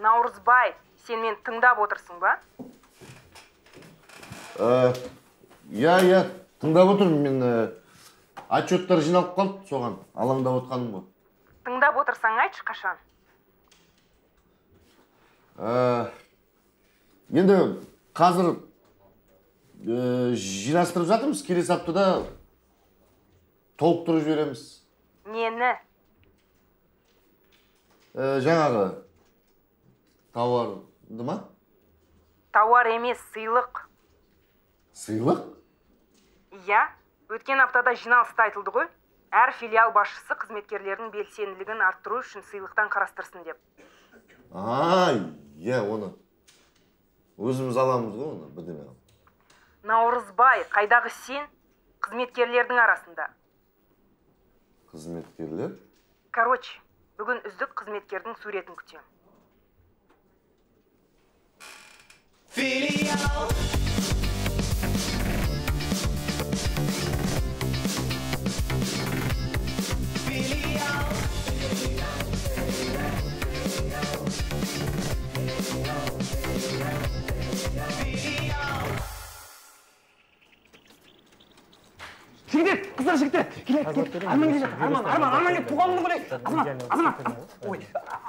Наурызбай, сен мен тыңдап отырсың ба? Я тыңдап отырмын. Мен отчеттар жиналып қалды, соған алаңдап отқаным ғой. Тыңдап отырсаң айтшы қашан? Енді қазір жинастырып жатырмыз, келесі аптада толықтырып жібереміз. Нені? Жаңағы тауарды ма? Тауар емес, сыйлық. Сыйлық? Иә, өткен аптада жиналыста айтылды ғой. Әр филиал басшысы қызметкерлердің белсенділігін арттыру үшін сыйлықтан қарастырсын деп. Иә, оны өзіміз аламыз ғой, оны бірдеме. Наурызбай, қайдағы сен қызметкерлердің арасында? Қызметкерлер? Короче, бүгін үздік қызметкердің суретін күтем. Жігіттер, қыздар жігіттер, келеді. Арман келе жатыр. Арман келіп туғанымды көрейік. Азамат. Ой,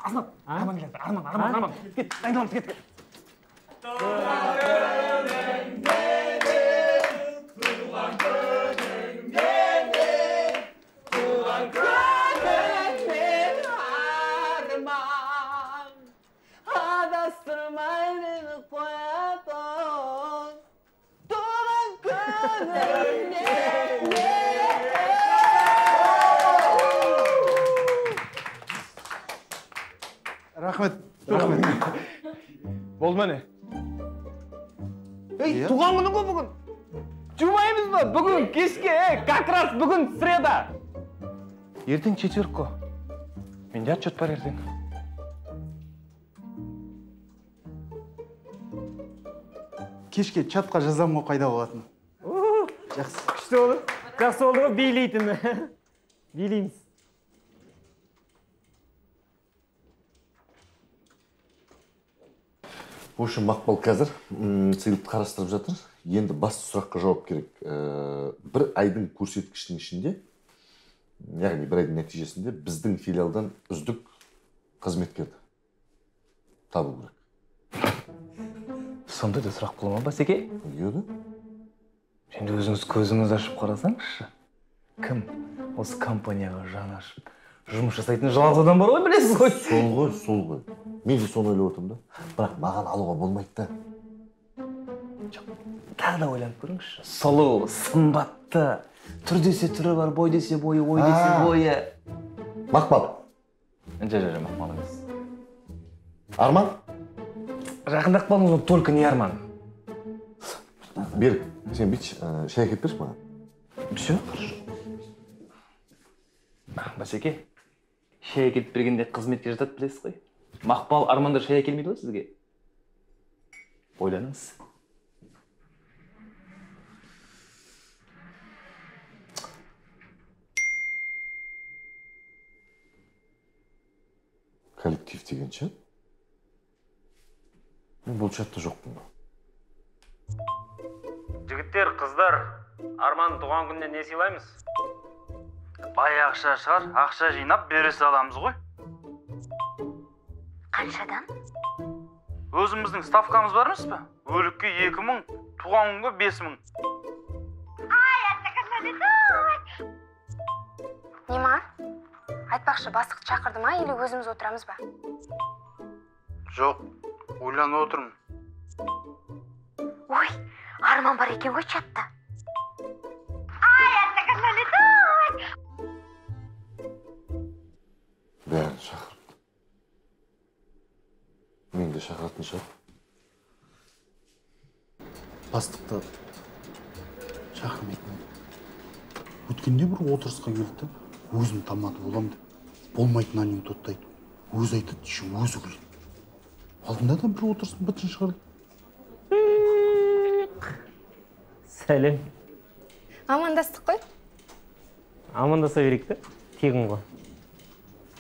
Азамат. Арман келе жатыр. Арман. Кет, дайындаламыз, кет. Рахмет. Болды ма не? Ей, туған күнің ғой бүгін. Жумаймыз ба? Бүгін кешке, как раз бүгін среда. Ертең четверг қой. Менде отчет бар ертең. Кешке чатқа жазам ғой қайда болатын. Жақсы. Күшті болды. Жақсы болды ғой билейтін. Билейміз. В общем, Мақпал қазір сыйлықты қарастырып жатыр. Енді басты сұраққа жауап керек. Бір айдың көрсеткішінің ішінде, яғни бір айдың нәтижесінде біздің филиалдан үздік қызметкерді табу керек. Сонда да сұрақ бола ма, Басеке? Еді? Енді өзіңіз көзіңіз ашып қарасаңызшы. Кім осы компанияға жаны ашып жұмыс жасайтын жалғыз адам бар ғой, білесіз ғой? Сол ғой. Мен де соны ойлап отырмын да. Бірақ маған алуға болмайды да. Тағы да ойланып көріңізші. Сұлу, сымбатты, түр десе түрі бар, бой десе бойы, ой десе бойы. Мақпал. Мақпал емес. Арман? Жақындап қалдыңыз ғой, только не Арман. Берік, сен бүйтші, шай әкеліп берші маған. Все, хорошо. Басеке, шай әкеліп бергенде қызметке жатады, білесіз ғой? Мақпал Армандар шай әкелмейді ғой сізге? Ойланыңыз. Коллектив деген чат? Мен бұл чатта жоқпын. Жігіттер, қыздар, Арман туған күніне не сыйлаймыз? Бай ақша шығар, ақша жинап бере саламыз ғой. Қаншадан? Өзіміздің ставкамыз бар емес пе? Өлікке 2000, туған күнге 5000. Нема? Айтпақшы, бастық шақырды ма, или өзіміз отырамыз ба? Жоқ, ойланып отырмын. Ой, Арман бар екен ғой чатта. Бәрін шақырыпты. Мен де шақыратын шығар. Бастықты шақырмайтын. Өткенде бір отырысқа келді. Өзім тамады болам деп. Болмайтын анекдотты айтып. Өзі айтады, өзі күледі. Алдында да бір отырысын бітін шығарды. Сәлем. Амандастық қой? Амандаса берейік те, тегін ғой.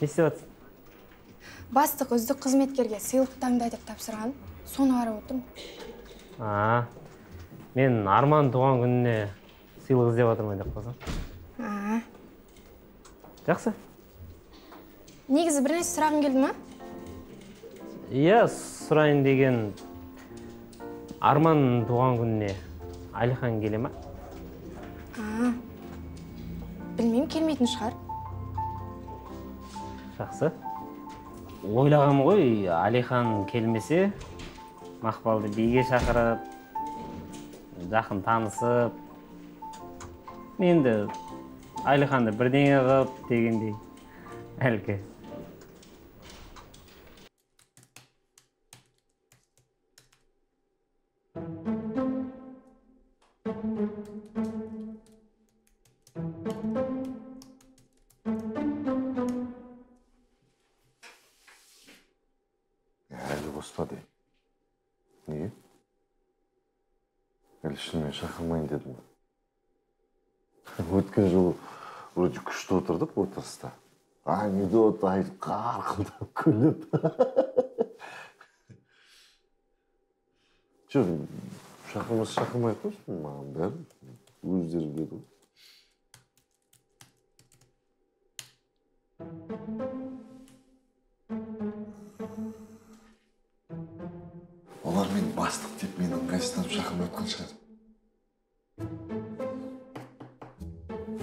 Не істеп жатсың? Бастық үздік қызметкерге сыйлық таңдай деп тапсырған. Соны қарап отырмын. Мен Арман туған күніне сыйлық іздеп отырмын деп қойсам. Жақсы. Негізі бір нәрсе сұрағың келді ма? Иә, сұрайын деген Арман туған күніне Алихан келе ма? Білмеймін, келмейтін шығар. Жақсы. Ойлағам ғой, Алихан келмесе, Мақпалды биге шақырып, жақын танысып, енді Алиханды бірдеңе қылып дегендей әлгі. Әлі қоспады. Неге? Әлі шынымен шақырмайын дедім. Өткен жолы вроде күшті отырдық отырыста. Анекдот айтып қарқылдап күліп. Жоқ, шақырмай қойсын, маған бәрі өздері біледі. Олар мен бастық деп мені ыңғайсызданып шақырмай отқан шығар.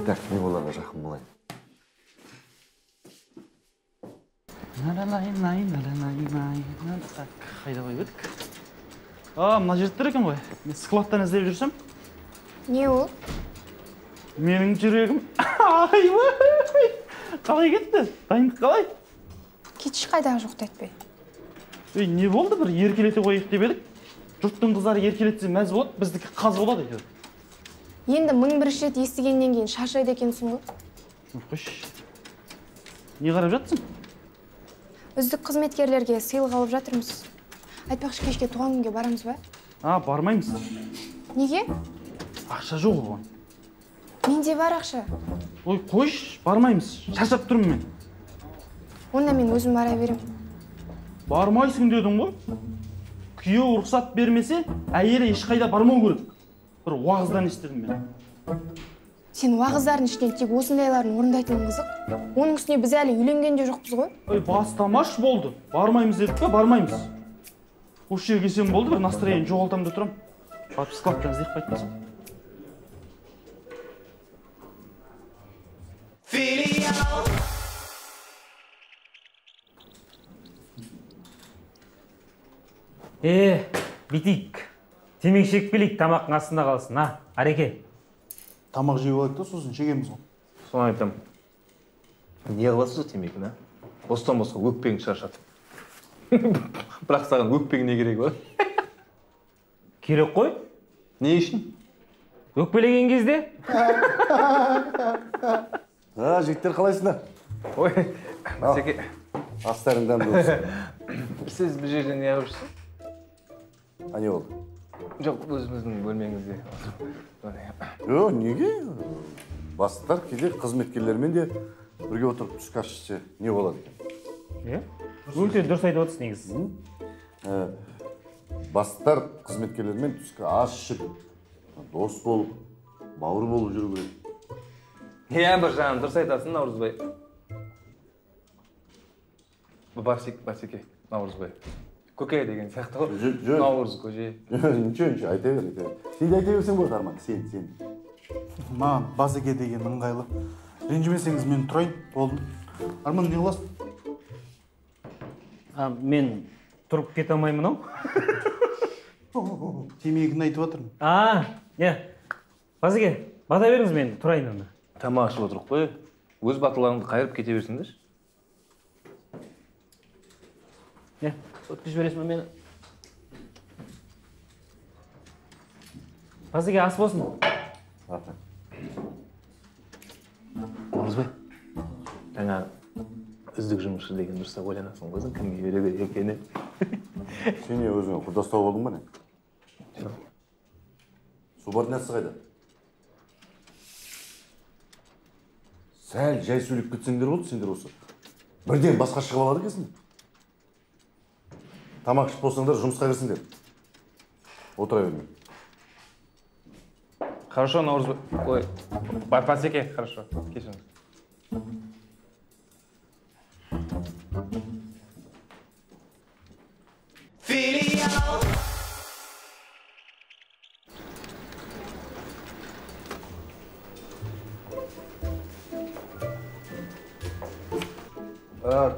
Так, мен оларға жақын болайын. Так, қайда қойып едік? Мына жерде тұр екен ғой. Мен складтан іздеп жүрсем. Не ол? Менің жүрегім. Айбай! Қалай кетті? Дайындық қалай? Кетіш қайдағы жоқты айтпай. Не болды, бір еркелете қойық деп едік? Жұрттың қыздары еркелетсе мәз болады, біздікі қаз болады еді. Енді 1001 рет естігеннен кейін шаршайды екенсің ғой. Қош. Не қарап жатсың? Үздік қызметкерлерге сыйлық алып жатырмыз. Айтпақшы, кешке туған күнге барамыз ба? Бармаймыз. Неге? Ақша жоқ оған. Менде бар ақша. Ой, қойш, бармаймыз. Шаршап тұрмын мен. Онда мен өзім бара берем. Бармайсың дедің ғой. Күйеу рұқсат бермесе, әйелі ешқайда бармау керек. Бір уағыздан естідім мен. Сен уағыздардың ішінен тек осындайларын орындайтын қызық. Оның үстіне біз әлі үйленгенде жоқпыз ғой. Ой, бастамаш болды. Бармаймыз дедік пе, бармаймыз. Осы жерге келсем болды, бір настроение жоғалтам да тұрам. Барып складтан іздеп қайтпасам. Битик. Темекі шек білейік, тамақтың астында қалсын. Ареке. Тамақ жеп алайық та, сосын шегеміз ғой. Соны айтам. Не қыласыз темекіні? Осыдан босқа өкпең шаршатып. Бірақ саған өкпең не керек ба? Керек қой. Не үшін? Өкпелеген кезде? Жігіттер қалайсыңдар? Ой, Секе. Астарың дәмді болсын. Сіз бір жерден не қылып жүрсіз? Не болды? Жоқ, өзіміздің бөлмеңізде. Жоқ, неге? Бастықтар кейде қызметкерлермен де бірге отырып түскі ас ішсе не болады екен? Өте дұрыс айтып отырсыз негізі. Бастықтар қызметкерлермен түскі ас ішіп, дос болып, бауыр болып жүру керек. Бір жағын дұрыс айтасың, Наурызбай. Барсеке, Наурызбай. Көке деген сияқты ғой. Наурыз көже. Ничего, айта бер. Сен де айта берсең болады, Арман, сен. Маған Басеке деген ыңғайлы. Ренжімесеңіз мен тұрайын, болдым. Арман, не қыласың? Мен тұрып кете алмаймын ау. Темекіні айтып жатырмын. Басеке, бата беріңіз, мен тұрайын онда. Тамақ ішіп отырық қой. Өз батыларыңды қайырып кете берсіңдер. Өткізіп бересің мені. Басеке, ас болсын. Наурызбай, жаңа үздік жұмысшы деген дұрыстап ойланасың ғой, кімге береді екені. Сен не өзіңе құрдастау болдың ба не? Субординация қайда? Сәл жай сөйлеп кетсеңдер болды, сендер осы. Бірден басқа шығып алады екенсіңдер. тамақ ішіп болсаңдар жұмысқа кірсіңдер. Отыра берме. Хорошо, Наурыз. Ой, Басеке, хорошо. Кешіріңіз.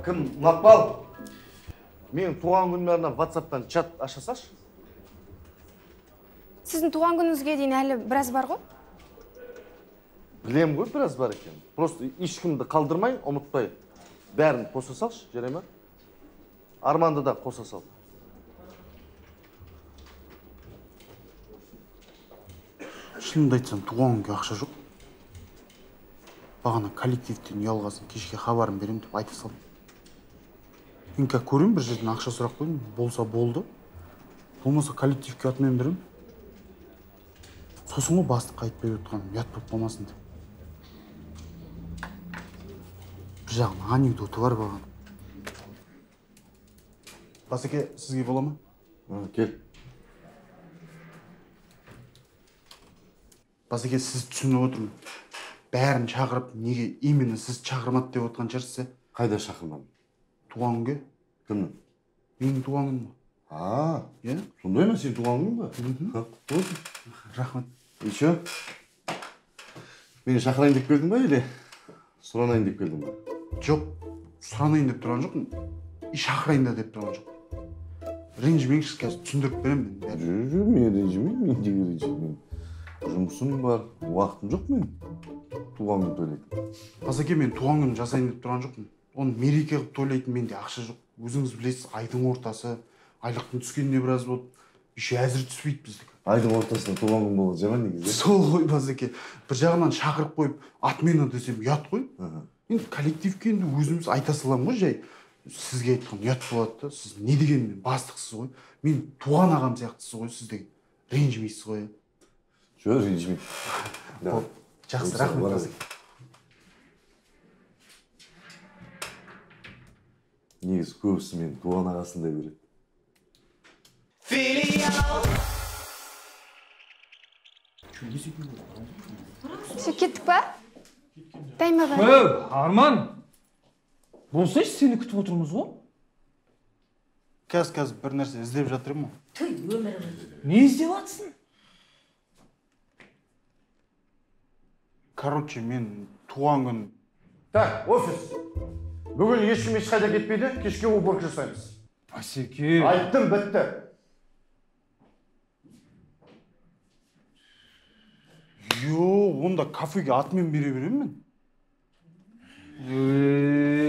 Кім? Мақпал? Мен туған күніме арнап WhatsApp-тан чат аша салшы. Сіздің туған күніңізге дейін әлі біраз бар ғой? Білем ғой, біраз бар екен. Просто ешкімді қалдырмай, ұмытпай. Бәрін қоса салшы, жарай ма? Арманды да қоса сал. Шынымды айтсам, туған күнге ақша жоқ. Бағана коллективтен ұялғасын, кешке хабарын берем деп айта салдым. Мен көрем, бір жерден ақша сұрақ қойдым, болса болды. Болмаса коллективке атымен берем. Сосын ғой бастыққа айтпай өтқан, ұят болып қалмасын деп. Bir жағынан анекдоты бар бағана. Басеке, сізге бола ма? Кел. Басеке, сіз түсініп отырмын. Бәрін шақырып, неге именно сіз шақырмады деп отқан шығарсыз? Қайда шақырмадым? Туған күнге? Кімнің? Менің туған күнім. Иә? Сондай ма сен туған күнің ба? Құтты болсын. Рахмет. Еще? Мені шақырайын деп келдің ба, или сұранайын деп келдің ба? Жоқ, сұранайын деп тұрған жоқпын. Шақырайын да деп тұрған жоқ. Ренжімеңіз, қазір түсіндіріп беремін мен. Мен ренжімеймін, мен неге ренжімеймін. Жұмысым бар, уақытым жоқ мен. Туған күн тойлайтын. Басеке, мен туған күн жасайын деп тұрған жоқпын. Оны мереке қылып тойлайтын менде ақша жоқ. Өзіңіз білесіз, айдың ортасы, айлықтың түскеніне біраз болды. Еще әзір түспейді біздікі. Айдың ортасында туған күн болған жаман негізі. Сол ғой, Басеке. Bir жағынан шақырып қойып, атмені десем ұят қой. Енді коллективке енді өзіміз айта салам ғой, жай. Сізге айтқан ұят болады да, сіз не дегенмен бастықсыз ғой. Мен туған ағам сияқтысыз ғой, сіз деген. Ренжімейсіз ғой. Жоқ, ренжімеймін. Жақсы, рахмет, Басеке. Негізі көбісі мен туған ағасындай көреді. Все, кеттік па? Дайма бар. Арман! Болсайшы, сені күтіп отырмыз ғой? Қазір бір нәрсе іздеп жатырмын ғой. Түй, өміріміз. Не іздеп атсың? Короче, мен туған күн... Так, офис. Бүгін ешкім ешқайда кетпейді, кешке уборка жасаймыз. Басеке. Айттым, бітті. Онда кафеге атмен бере беремін мен.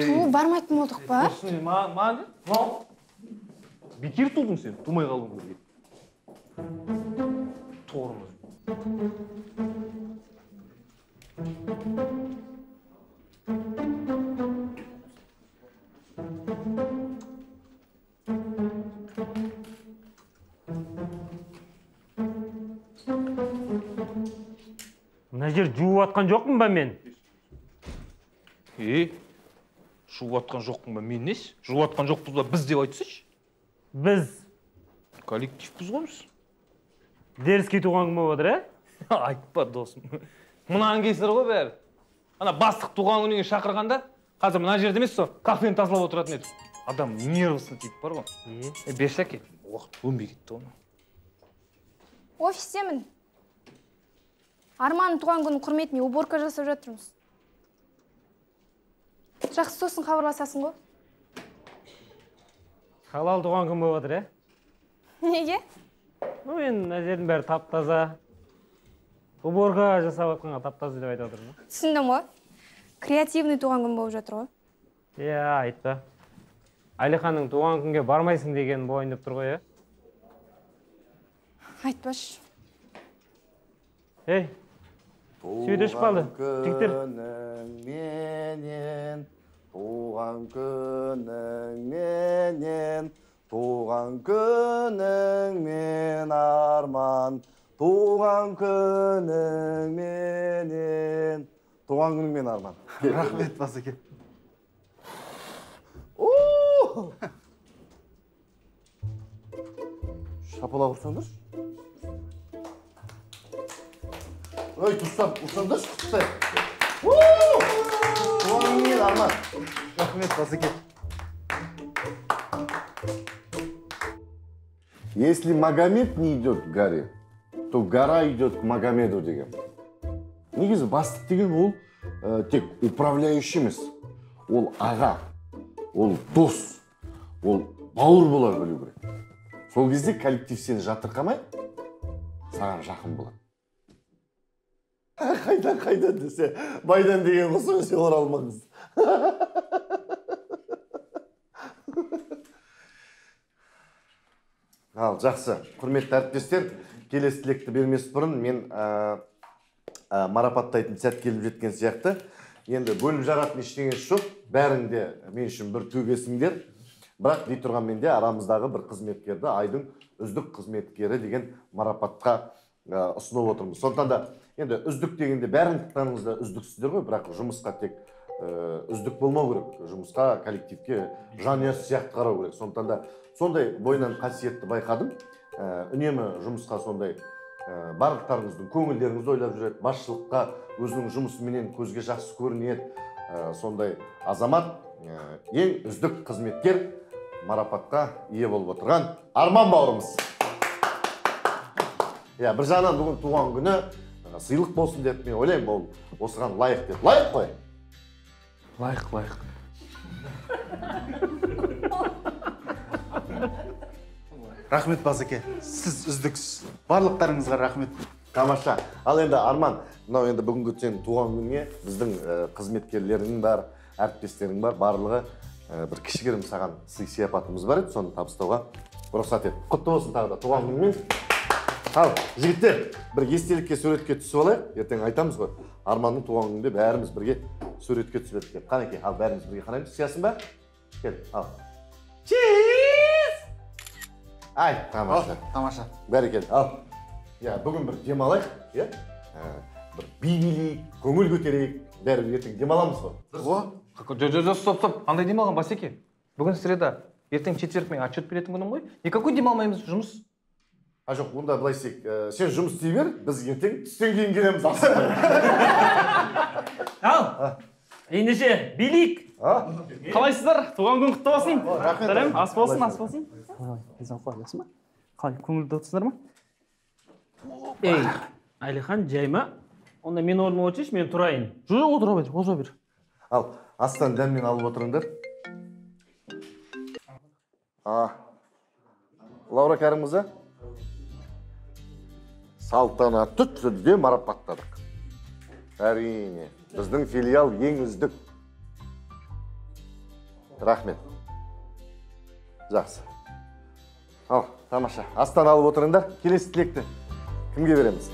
Ту, бармайтын болдық па? Маған не? Бекер тудың сен, тумай қалуың керек. Торымыз. Мына жер жуып атқан жоқпын ба мен? Жуып атқан жоқпын ба мен неш? Жуып атқан жоқпыз ба біз деп айтсайшы? Біз Коллективпіз ғоймыз. Деріске туған күн болып отыр, Айтпа, досым. Мұнан кесір ғой бәрі. Ана бастық туған күніңе шақырғанда, қазір мына жерде емес со, кафені тазалап отыратын еді. Адам нервысына тиіп бар ғой. Берші әке, уақыт өнбей кетті оны. Офистемін. Арманның туған күнін құрметіне уборка жасап жатырмыз. Жақсы, сосын хабарласасың ғой. Халал туған күн болып отыр, Неге? Мен мына жердің бәрі тап-таза. Уборка жасап атқанға тап-таза деп айтып отырмын. Түсіндім ғой. Креативный туған күн болып жатыр ғой. Айтпа. Әлиханның туған күнге бармайсың деген бойындап тұр ғой, Айтпашы. Сүйді ішіп қалды. Жігіттер. Туған күнің менен, туған күнің мен арман, туған күнің менен, туған күнің мен арман. Рахмет, Басеке. шапалақ ұрсаңдар. Ой, тұстап, ұрсаңдар, құттай. Туған ел, Арман. Рахмет, Басеке. Если Магомед не идет к горе, то гора идет к Магомеду деген. Негізі бастық деген ол тек управляющий емес. Ол аға, ол дос, ол бауыр бола білу керек. Сол кезде коллектив сені жатырқамай, саған жақын болады. Қайдан десе, байдан деген қоса өсе оралмаңыз. Ал, жақсы. Құрметті әріптестер, келесі тілекті бермес бұрын мен марапаттайтын сәт келіп жеткен сияқты. Енді бөліп жаратын ештеңесі жоқ. Бәріңде мен үшін бір төгесіңдер. Бірақ дей тұрған менде арамыздағы бір қызметкерді айдың үздік қызметкері деген марапатқа ұсынып отырмыз. Сондықтан да енді үздік дегенде бәрін таңыңызда үздіксіздер ғой, бірақ жұмысқа тек үздік болмау керек. Жұмысқа, коллективке жанұясы сияқты қарау керек. Сондықтан да сондай бойынан қасиетті байқадым. Үнемі жұмысқа сондай барлықтарыңыздың көңілдеріңізді ойлап жүреді, басшылыққа өзінің жұмысыменен көзге жақсы көрінеді. Сондай азамат, ең үздік қызметкер марапатқа ие болып отырған Арман бауырымыз. Бір жағынан бүгін туған күні сыйлық болсын деп мен ойлаймын, ол осыған лайық деп. Лайық қой? Лайық. Рахмет, Басеке. Сіз үздіксіз. Барлықтарыңызға рахмет. Тамаша. Ал енді Арман, мынау енді бүгінгі сенің туған күніңе біздің қызметкерлерің бар, әріптестерің бар, барлығы бір кішігірім саған сый сияпатымыз бар еді, соны табыстауға рұқсат ет. Құтты болсын тағы да туған күніңмен. Ал, жігіттер, бір естелікке суретке түсіп алайық. Ертең айтамыз ғой. Арманның туған күнінде бәріміз бірге суретке түсіп едік деп. Қанекей, ал бәріміз бірге қараймыз. Сиясың ба? Кел, ал. Чиз! Ай, тамаша. Тамаша. Бәрекелді, ал. Бүгін бір демалайық, бір би билейік, көңіл көтерейік, бәрі ертең демаламыз ғой. Стоп. Андай демалған Басеке. Бүгін среда, ертең четверг мен отчет беретін күнім ғой. Никакой демалмаймыз, жұмыс. Жоқ, онда былай істейік. Сен жұмыс істей бер, біз ертең түстен кейін келеміз. Ал, ендеше билейік. Қалайсыздар? Туған күн құтты болсын. Сәлем, ас болсын. Қалай, көңілді отырсыңдар ма? Ей, Айлихан, жай ма? Онда мен орныма отыршы, мен тұрайын. Жоқ, отыра бер. Ал, астан дәммен алып отырыңдар. Лаура Кәрімқызы, салтанатты түрде марапаттадық. Әрине, біздің филиал ең үздік. Рахмет. Жақсы. Ал, тамаша. Астан алып отырыңдар. Келесі тілекті кімге береміз?